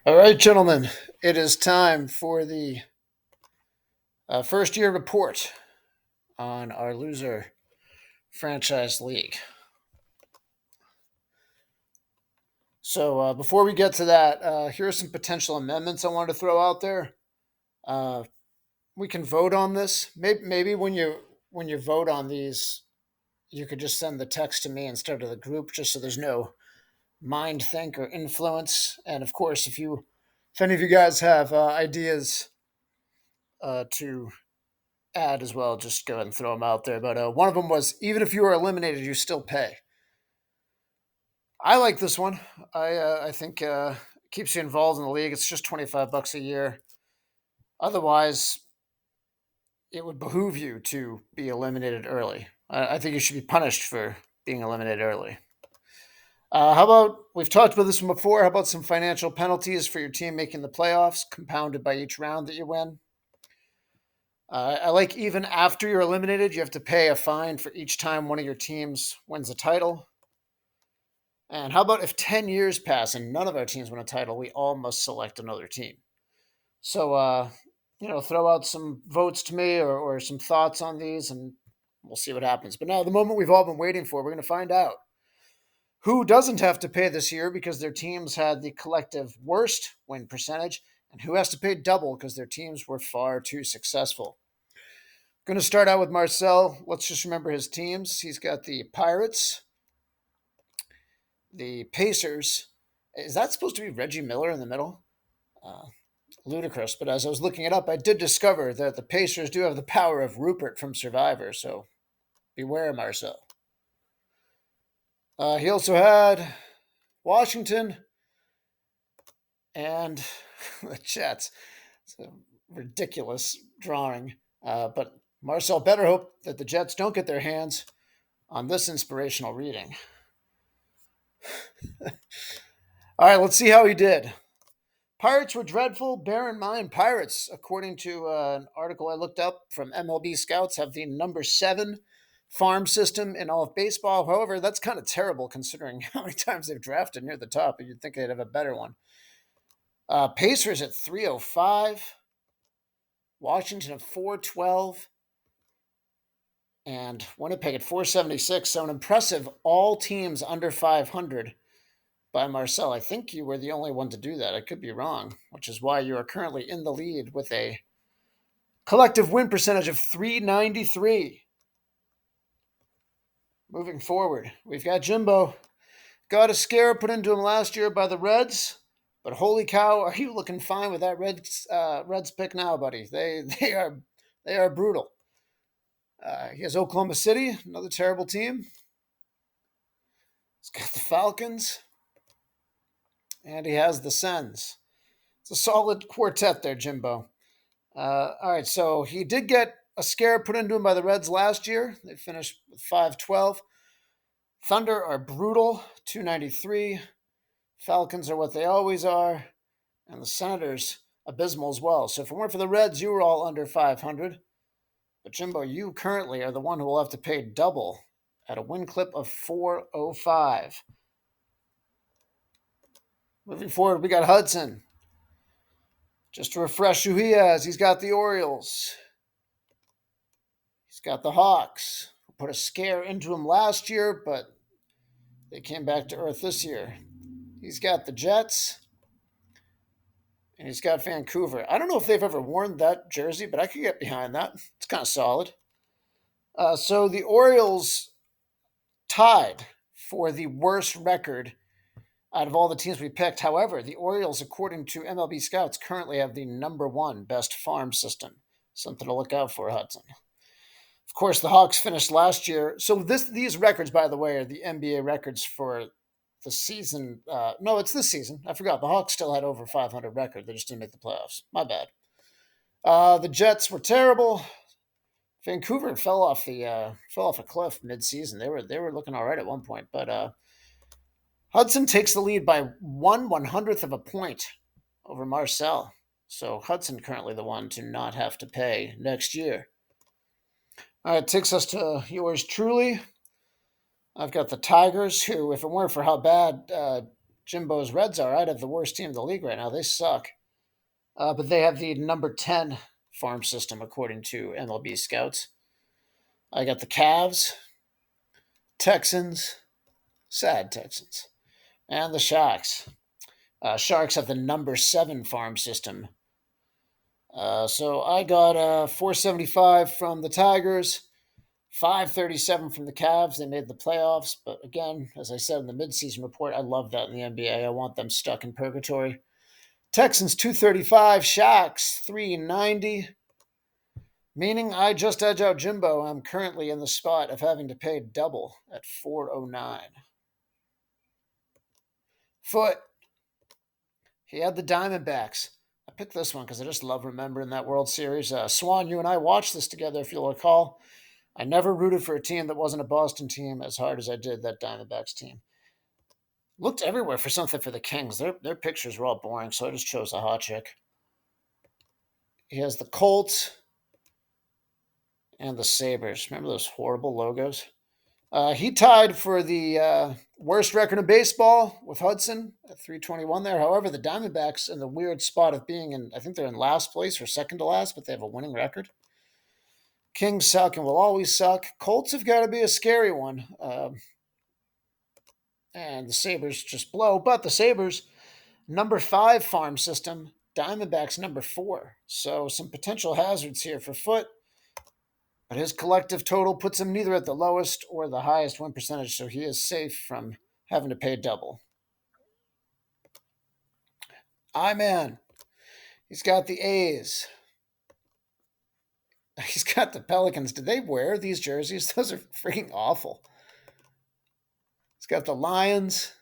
All right, gentlemen, it is time for the first year report on our loser franchise league. So, before we get to that, here are some potential amendments I wanted to throw out there. Uh, we can vote on this. Maybe when you vote on these, you could just send the text to me instead of the group, just so there's no mind think or influence. And of course, if any of you guys have ideas to add as well, just go ahead and throw them out there. But one of them was, even if you are eliminated, you still pay. I like this one. I think keeps you involved in the league. It's just $25 a year. Otherwise, it would behoove you to be eliminated early. I think you should be punished for being eliminated early. How about, we've talked about this one before, how about some financial penalties for your team making the playoffs, compounded by each round that you win? I like, even after you're eliminated, you have to pay a fine for each time one of your teams wins a title. And how about if 10 years pass and none of our teams win a title, we all must select another team? So, throw out some votes to me, or some thoughts on these, and we'll see what happens. But now, the moment we've all been waiting for, we're going to find out who doesn't have to pay this year because their teams had the collective worst win percentage, and who has to pay double because their teams were far too successful. Going to start out with Marcel. Let's just remember his teams. He's got the Pirates, the Pacers. Is that supposed to be Reggie Miller in the middle? Uh, Ludicrous. But as I was looking it up, I did discover that the Pacers do have the power of Rupert from Survivor. So beware, Marcel. He also had Washington and the Jets. It's a ridiculous drawing. But Marcel better hope that the Jets don't get their hands on this inspirational reading. All right, let's see how he did. Pirates were dreadful. Bear in mind, Pirates, according to an article I looked up from MLB Scouts, have the number 7 farm system in all of baseball. However, that's kind of terrible considering how many times they've drafted near the top. You'd think they'd have a better one. Pacers at 305, Washington at 412, and Winnipeg at 476. So an impressive all teams under 500 by Marcel. I think you were the only one to do that. I could be wrong, which is why you are currently in the lead with a collective win percentage of 393. Moving forward, we've got Jimbo. Got a scare put into him last year by the Reds, but holy cow, are you looking fine with that Reds pick now, buddy? They are brutal. He has Oklahoma City, another terrible team. He's got the Falcons, and he has the Sens. It's a solid quartet there, Jimbo. All right, so he did get a scare put into him by the Reds last year. They finished with 512. Thunder are brutal, 293. Falcons are what they always are. And the Senators, abysmal as well. So if it weren't for the Reds, you were all under 500. But Jimbo, you currently are the one who will have to pay double at a win clip of 405. Moving forward, we got Hudson. Just to refresh who he has, he's got the Orioles. He's got the Hawks, who put a scare into him last year, but they came back to earth this year. He's got the Jets, and he's got Vancouver. I don't know if they've ever worn that jersey, but I could get behind that. It's kind of solid. So the Orioles tied for the worst record out of all the teams we picked. However, the Orioles, according to MLB Scouts, currently have the number 1 best farm system. Something to look out for, Hudson. Of course, the Hawks finished last year. So these records, by the way, are the NBA records for the season. No, it's this season. I forgot. The Hawks still had over 500 record. They just didn't make the playoffs. My bad. The Jets were terrible. Vancouver fell off a cliff mid-season. They were looking all right at one point, but Hudson takes the lead by 1/100th of a point over Marcel. So Hudson currently the one to not have to pay next year. All right, takes us to yours truly. I've got the Tigers, who, if it weren't for how bad Jimbo's Reds are. I'd have the worst team in the league right now. They suck. But they have the number 10 farm system, according to MLB Scouts. I got the Cavs, Texans, sad Texans, and the Sharks. Sharks have the number 7 farm system. So I got 475 from the Tigers, 537 from the Cavs. They made the playoffs, but again, as I said in the midseason report, I love that in the NBA. I want them stuck in purgatory. Texans 235, Sharks 390, meaning I just edge out Jimbo. I'm currently in the spot of having to pay double at 409. Foot, he had the Diamondbacks. I picked this one because I just love remembering that World Series. Swan, you and I watched this together, if you'll recall. I never rooted for a team that wasn't a Boston team as hard as I did that Diamondbacks team. Looked everywhere for something for the Kings. Their pictures were all boring, so I just chose a hot chick. He has the Colts and the Sabres. Remember those horrible logos? He tied for the worst record in baseball with Hudson at 321 there. However, the Diamondbacks in the weird spot of being in, I think they're in last place or second to last, but they have a winning record. Kings suck and will always suck. Colts have got to be a scary one. And the Sabres just blow. But the Sabres, number 5 farm system, Diamondbacks number 4. So some potential hazards here for Foot. But his collective total puts him neither at the lowest or the highest win percentage, so he is safe from having to pay double. I-Man, he's got the A's. He's got the Pelicans. Did they wear these jerseys? Those are freaking awful. He's got the Lions.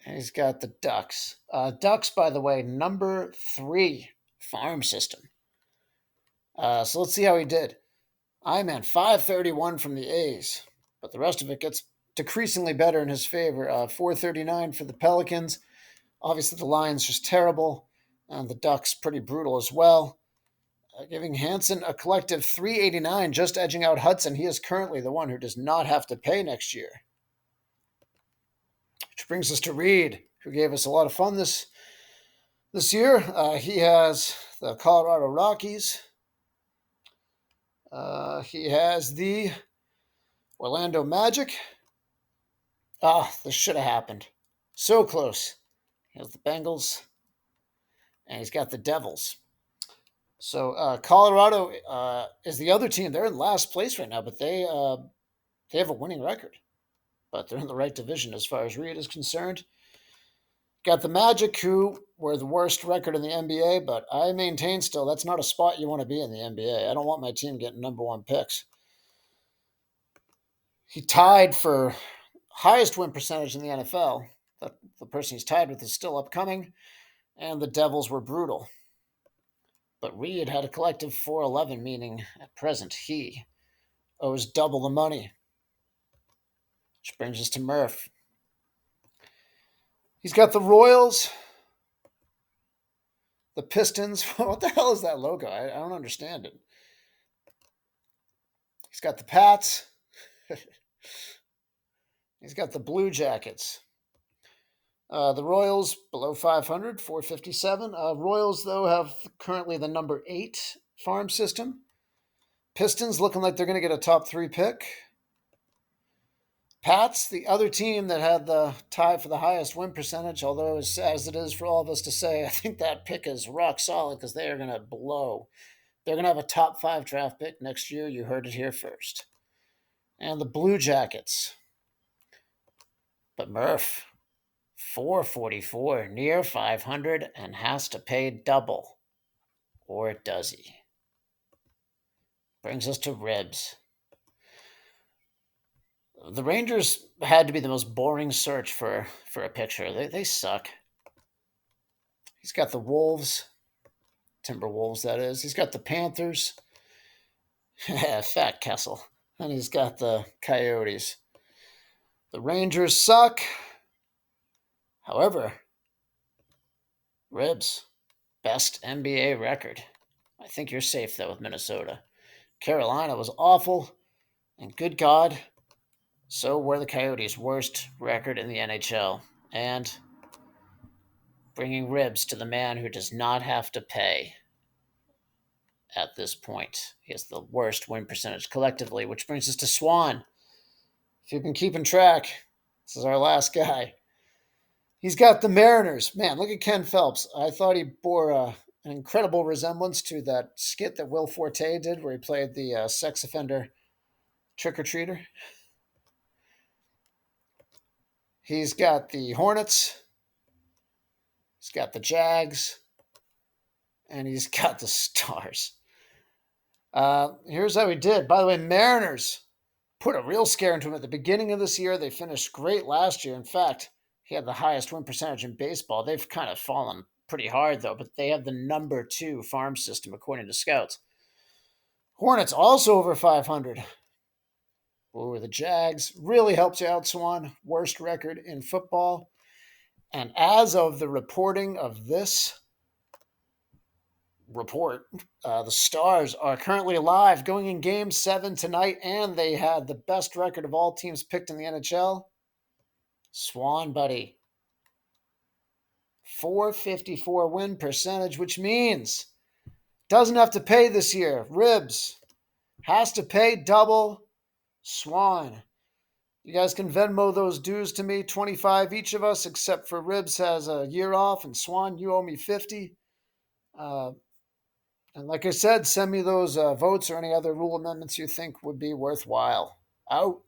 And he's got the Ducks. Ducks, by the way, number 3 farm system. So let's see how he did. I-Man, 531 from the A's, but the rest of it gets decreasingly better in his favor. 439 for the Pelicans. Obviously, the Lions just terrible, and the Ducks pretty brutal as well. Giving Hansen a collective 389, just edging out Hudson. He is currently the one who does not have to pay next year. Which brings us to Reed, who gave us a lot of fun this year. He has the Colorado Rockies. He has the Orlando Magic. This should have happened. So close. He has the Bengals. And he's got the Devils. So Colorado is the other team. They're in last place right now, but they have a winning record. But they're in the right division as far as Reed is concerned. Got the Magic, who were the worst record in the NBA, but I maintain still that's not a spot you want to be in the NBA. I don't want my team getting number 1 picks. He tied for highest win percentage in the NFL. The person he's tied with is still upcoming, and the Devils were brutal. But Reed had a collective 411, meaning at present he owes double the money. Which brings us to Murph. He's got the Royals, the Pistons. What the hell is that logo? I don't understand it. He's got the Pats. He's got the Blue Jackets. The Royals below 500, 457. Royals, though, have currently the number 8 farm system. Pistons looking like they're going to get a top 3 pick. Pats, the other team that had the tie for the highest win percentage, although as sad as it is for all of us to say, I think that pick is rock solid because they are going to blow. They're going to have a top 5 draft pick next year. You heard it here first. And the Blue Jackets. But Murph, 444, near 500, and has to pay double. Or does he? Brings us to Ribs. The Rangers had to be the most boring search for a pitcher. They suck. He's got the Wolves, Timberwolves, that is. He's got the Panthers, Fat Kessel, and he's got the Coyotes. The Rangers suck. However, Ribs, best NBA record. I think you're safe, though, with Minnesota. Carolina was awful, and good God, so were the Coyotes' worst record in the NHL. And bringing ribs to the man who does not have to pay at this point. He has the worst win percentage collectively, which brings us to Swan. If you've been keeping track, this is our last guy. He's got the Mariners. Man, look at Ken Phelps. I thought he bore an incredible resemblance to that skit that Will Forte did where he played the sex offender trick-or-treater. He's got the Hornets. He's got the Jags. And he's got the Stars. Here's how he did. By the way, Mariners put a real scare into him at the beginning of this year. They finished great last year. In fact, he had the highest win percentage in baseball. They've kind of fallen pretty hard, though, but they have the number 2 farm system, according to scouts. Hornets also over 500. Ooh, the Jags really helps you out, Swan. Worst record in football. And as of the reporting of this report, the Stars are currently live going in game 7 tonight, and they had the best record of all teams picked in the NHL. Swan, buddy. 454 win percentage, which means doesn't have to pay this year. Ribs has to pay double. Swan. You guys can Venmo those dues to me, 25 each of us, except for Ribs has a year off, and Swan, you owe me 50. And like I said, send me those votes or any other rule amendments you think would be worthwhile. Out.